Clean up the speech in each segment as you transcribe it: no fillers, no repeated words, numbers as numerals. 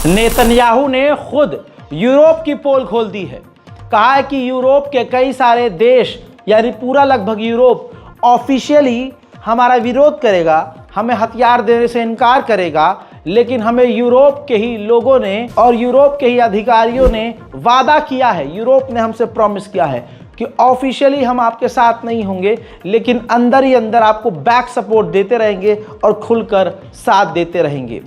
Netanyahu ने खुद Europe की पोल खोल दी है। कहा है कि यूरोप के कई सारे देश यानी पूरा लगभग यूरोप ऑफिशियली हमारा विरोध करेगा, हमें हथियार देने से इनकार करेगा, लेकिन हमें यूरोप के ही लोगों ने और यूरोप के ही अधिकारियों ने वादा किया है, यूरोप ने हमसे प्रॉमिस किया है कि ऑफिशियली हम आपके साथ नहीं होंगे, लेकिन अंदर ही अंदर आपको बैक सपोर्ट देते रहेंगे और खुलकर साथ देते रहेंगे।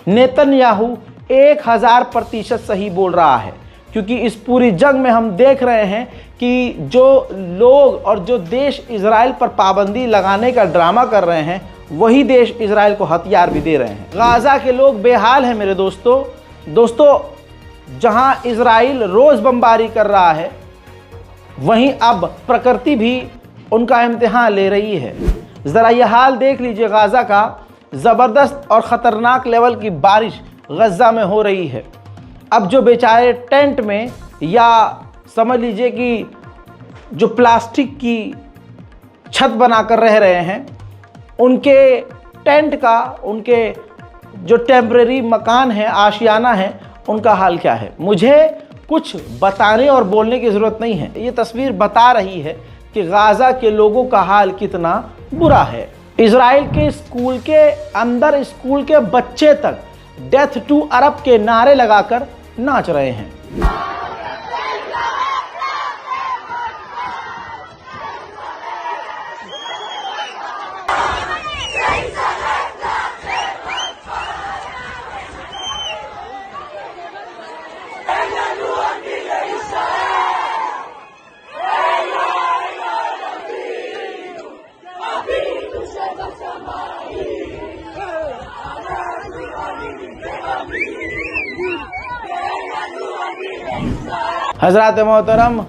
नेतन्याहू 1000% सही बोल रहा है, क्योंकि इस पूरी जंग में हम देख रहे हैं कि जो लोग और जो देश इजराइल पर पाबंदी लगाने का ड्रामा कर रहे हैं, वही देश इजराइल को हथियार भी दे रहे हैं। गाजा के लोग बेहाल हैं मेरे दोस्तों। जहां इजराइल रोज बमबारी कर रहा है, वहीं अब प्रकृति भी उनका इम्तिहान ले रही है। ज़रा यह हाल देख लीजिए गाजा का। ज़बरदस्त और ख़तरनाक लेवल की बारिश गज़ा में हो रही है। अब जो बेचारे टेंट में या समझ लीजिए कि जो प्लास्टिक की छत बनाकर रह रहे हैं, उनके टेंट का, उनके जो टेम्परेरी मकान है, आशियाना है, उनका हाल क्या है। मुझे कुछ बताने और बोलने की ज़रूरत नहीं है, ये तस्वीर बता रही है कि गाज़ा के लोगों का हाल कितना बुरा है। इजराइल के स्कूल के अंदर स्कूल के बच्चे तक डेथ टू अरब के नारे लगाकर नाच रहे हैं। हज़रात मोहतरम,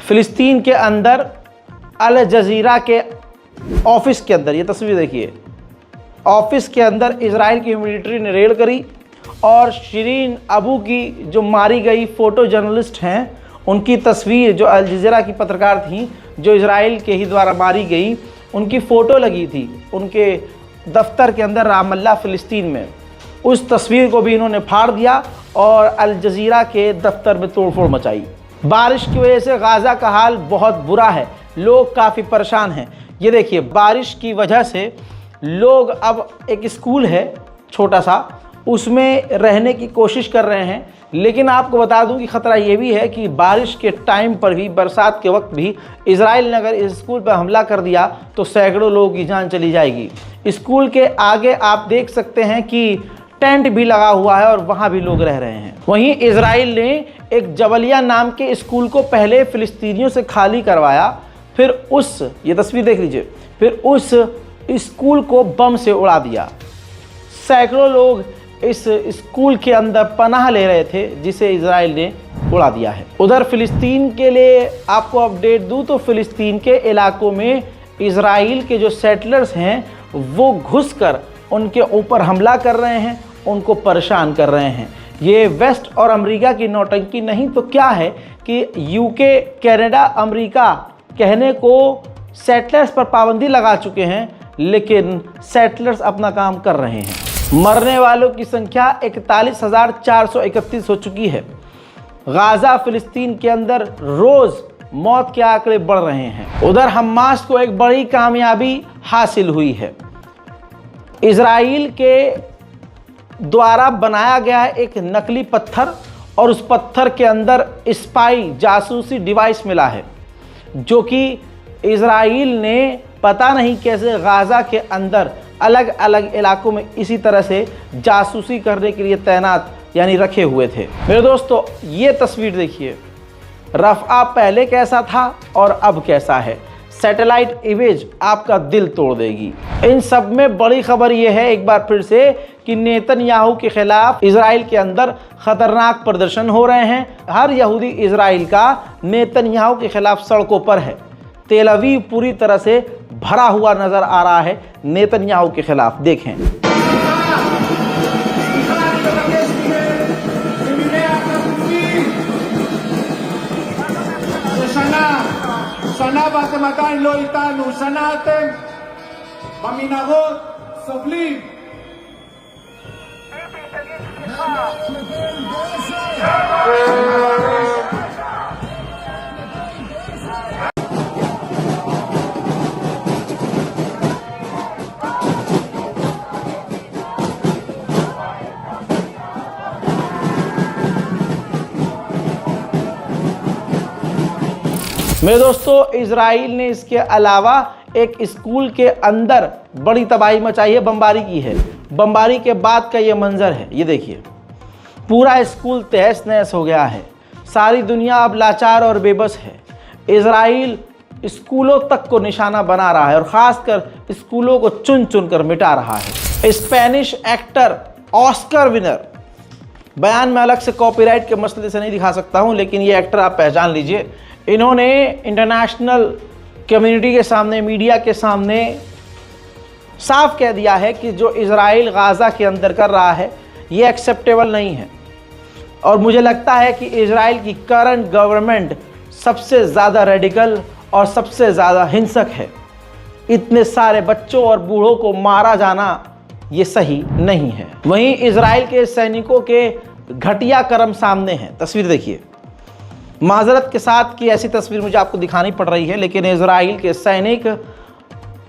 फ़िलिस्तीन के अंदर अल जज़ीरा के ऑफिस के अंदर, ये तस्वीर देखिए, ऑफिस के अंदर इजराइल की मिलिट्री ने रेड करी और शिरीन अबू की जो मारी गई फ़ोटो जर्नलिस्ट हैं, उनकी तस्वीर, जो अल जज़ीरा की पत्रकार थी जो इजराइल के ही द्वारा मारी गई, उनकी फ़ोटो लगी थी उनके दफ्तर के अंदर रामल्ला फ़िलिस्तीन में। उस तस्वीर को भी इन्होंने फाड़ दिया और अल जज़ीरा के दफ्तर में तोड़फोड़ मचाई। बारिश की वजह से गाज़ा का हाल बहुत बुरा है, लोग काफ़ी परेशान हैं। ये देखिए, बारिश की वजह से लोग, अब एक स्कूल है छोटा सा, उसमें रहने की कोशिश कर रहे हैं, लेकिन आपको बता दूं कि ख़तरा ये भी है कि बारिश के टाइम पर भी, बरसात के वक्त भी, इजराइल ने अगर इस स्कूल पर हमला कर दिया तो सैकड़ों लोगों की जान चली जाएगी। स्कूल के आगे आप देख सकते हैं कि टेंट भी लगा हुआ है और वहाँ भी लोग रह रहे हैं। वहीं इजराइल ने एक जबलिया नाम के स्कूल को पहले फ़िलिस्तीनियों से खाली करवाया, फिर ये तस्वीर देख लीजिए, फिर उस स्कूल को बम से उड़ा दिया। सैकड़ों लोग इस स्कूल के अंदर पनाह ले रहे थे, जिसे इजराइल ने उड़ा दिया है। उधर फ़िलिस्तीन के लिए आपको अपडेट दूं तो फ़िलिस्तीन के इलाकों में इजराइल के जो सेटलर्स हैं वो घुसकर उनके ऊपर हमला कर रहे हैं, उनको परेशान कर रहे हैं। ये वेस्ट और अमेरिका की नौटंकी नहीं तो क्या है कि यूके, कनाडा, अमेरिका कहने को सेटलर्स पर पाबंदी लगा चुके हैं, लेकिन सेटलर्स अपना काम कर रहे हैं। मरने वालों की संख्या 41,431 हो चुकी है। गाज़ा फ़िलिस्तीन के अंदर रोज़ मौत के आंकड़े बढ़ रहे हैं। उधर हमास को एक बड़ी कामयाबी हासिल हुई है। इजराइल के द्वारा बनाया गया एक नकली पत्थर, और उस पत्थर के अंदर स्पाई, जासूसी डिवाइस मिला है, जो कि इजराइल ने पता नहीं कैसे गाज़ा के अंदर अलग अलग इलाकों में इसी तरह से जासूसी करने के लिए तैनात यानी रखे हुए थे। मेरे दोस्तों, ये तस्वीर देखिए, रफ़ा पहले कैसा था और अब कैसा है। सैटेलाइट इमेज आपका दिल तोड़ देगी। इन सब में बड़ी खबर यह है एक बार फिर से कि नेतन्याहू के खिलाफ इजराइल के अंदर खतरनाक प्रदर्शन हो रहे हैं। हर यहूदी इजराइल का नेतन्याहू के खिलाफ सड़कों पर है। तेल अवीव पूरी तरह से भरा हुआ नजर आ रहा है नेतन्याहू के खिलाफ। देखें, שנה ואתם עדיין לא איתנו, שנה אתם במנהרות סובלים. मेरे दोस्तों, इजराइल ने इसके अलावा एक स्कूल के अंदर बड़ी तबाही मचाई है, बमबारी की है। बमबारी के बाद का ये मंजर है, ये देखिए, पूरा स्कूल तहस नहस हो गया है। सारी दुनिया अब लाचार और बेबस है। इजराइल स्कूलों तक को निशाना बना रहा है और ख़ासकर स्कूलों को चुन चुन कर मिटा रहा है। स्पेनिश एक्टर ऑस्कर विनर, बयान में अलग से कॉपीराइट के मसले से नहीं दिखा सकता हूं, लेकिन ये एक्टर आप पहचान लीजिए। इन्होंने इंटरनेशनल कम्युनिटी के सामने, मीडिया के सामने साफ कह दिया है कि जो इजराइल गाज़ा के अंदर कर रहा है ये एक्सेप्टेबल नहीं है। और मुझे लगता है कि इजराइल की करंट गवर्नमेंट सबसे ज़्यादा रेडिकल और सबसे ज़्यादा हिंसक है। इतने सारे बच्चों और बूढ़ों को मारा जाना ये सही नहीं है। वहीं इजराइल के सैनिकों के घटिया कर्म सामने हैं। तस्वीर देखिए, माजरत के साथ कि ऐसी तस्वीर मुझे आपको दिखानी पड़ रही है, लेकिन इजराइल के सैनिक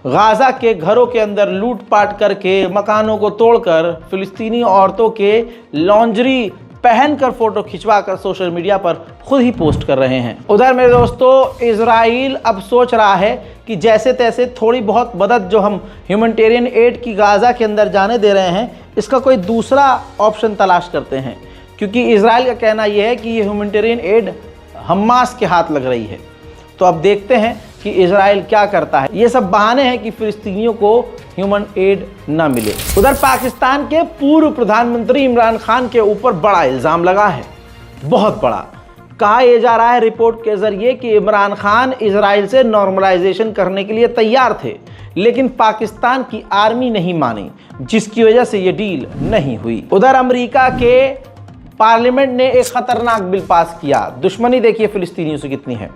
गाज़ा के घरों के अंदर लूटपाट करके, मकानों को तोड़कर, फिलिस्तीनी औरतों के लॉन्ड्री पहनकर फोटो खिंचवाकर सोशल मीडिया पर खुद ही पोस्ट कर रहे हैं। उधर मेरे दोस्तों, इजराइल अब सोच रहा है कि जैसे तैसे थोड़ी बहुत मदद जो हम ह्यूमैनिटेरियन एड की गाज़ा के अंदर जाने दे रहे हैं, इसका कोई दूसरा ऑप्शन तलाश करते हैं, क्योंकि इजराइल का कहना यह है कि ये ह्यूमैनिटेरियन एड हमास के हाथ लग रही है। तो अब देखते हैं कि इजराइल क्या करता है। ये सब बहाने हैं कि फिलिस्तीनियों को ह्यूमन एड ना मिले। उधर पाकिस्तान के पूर्व प्रधानमंत्री इमरान खान के ऊपर बड़ा इल्ज़ाम लगा है, बहुत बड़ा। कहा यह जा रहा है रिपोर्ट के जरिए कि इमरान खान इजराइल से नॉर्मलाइजेशन करने के लिए तैयार थे, लेकिन पाकिस्तान की आर्मी नहीं मानी, जिसकी वजह से ये डील नहीं हुई। उधर अमेरिका के पार्लियामेंट ने एक खतरनाक बिल पास किया। दुश्मनी देखिए फिलिस्तीनियों से कितनी है।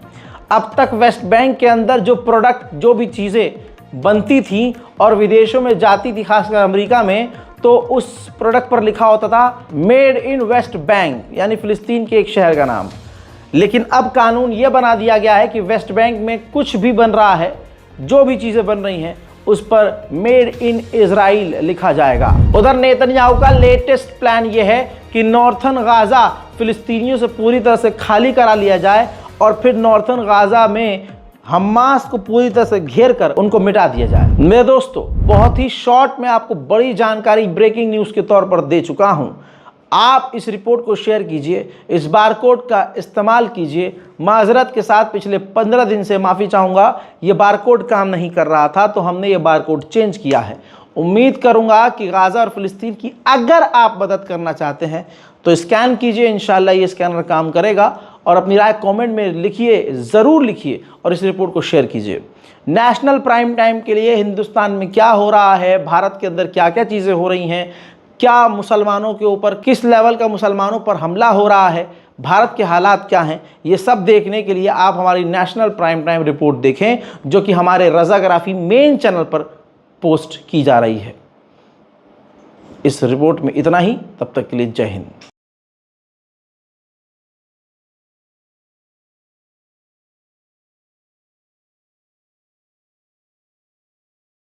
अब तक वेस्ट बैंक के अंदर जो प्रोडक्ट, जो भी चीज़ें बनती थी और विदेशों में जाती थी, खासकर अमेरिका में, तो उस प्रोडक्ट पर लिखा होता था मेड इन वेस्ट बैंक, यानी फिलिस्तीन के एक शहर का नाम। लेकिन अब कानून ये बना दिया गया है कि वेस्ट बैंक में कुछ भी बन रहा है, जो भी चीज़ें बन रही हैं, उस पर मेड इन इजराइल लिखा जाएगा। उधर नेतन्याहू का लेटेस्ट प्लान ये है कि नॉर्थन गाज़ा फिलिस्तीनियों से पूरी तरह से खाली करा लिया जाए और फिर नॉर्थन गाज़ा में हमास को पूरी तरह से घेर कर उनको मिटा दिया जाए। मेरे दोस्तों, बहुत ही शॉर्ट में आपको बड़ी जानकारी ब्रेकिंग न्यूज़ के तौर पर दे चुका हूं। आप इस रिपोर्ट को शेयर कीजिए, इस बारकोड का इस्तेमाल कीजिए। माजरत के साथ पिछले 15 दिन से माफ़ी चाहूँगा, ये बारकोड काम नहीं कर रहा था, तो हमने ये बारकोड चेंज किया है। उम्मीद करूँगा कि गाज़ा और फिलिस्तीन की अगर आप मदद करना चाहते हैं तो स्कैन कीजिए, इंशाल्लाह ये स्कैनर काम करेगा। और अपनी राय कमेंट में लिखिए, ज़रूर लिखिए और इस रिपोर्ट को शेयर कीजिए। नेशनल प्राइम टाइम के लिए हिंदुस्तान में क्या हो रहा है, भारत के अंदर क्या क्या चीज़ें हो रही हैं, क्या मुसलमानों के ऊपर किस लेवल का मुसलमानों पर हमला हो रहा है, भारत के हालात क्या हैं, ये सब देखने के लिए आप हमारी नेशनल प्राइम टाइम रिपोर्ट देखें, जो कि हमारे रज़ाग्राफी मेन चैनल पर पोस्ट की जा रही है। इस रिपोर्ट में इतना ही, तब तक के लिए जय हिंद।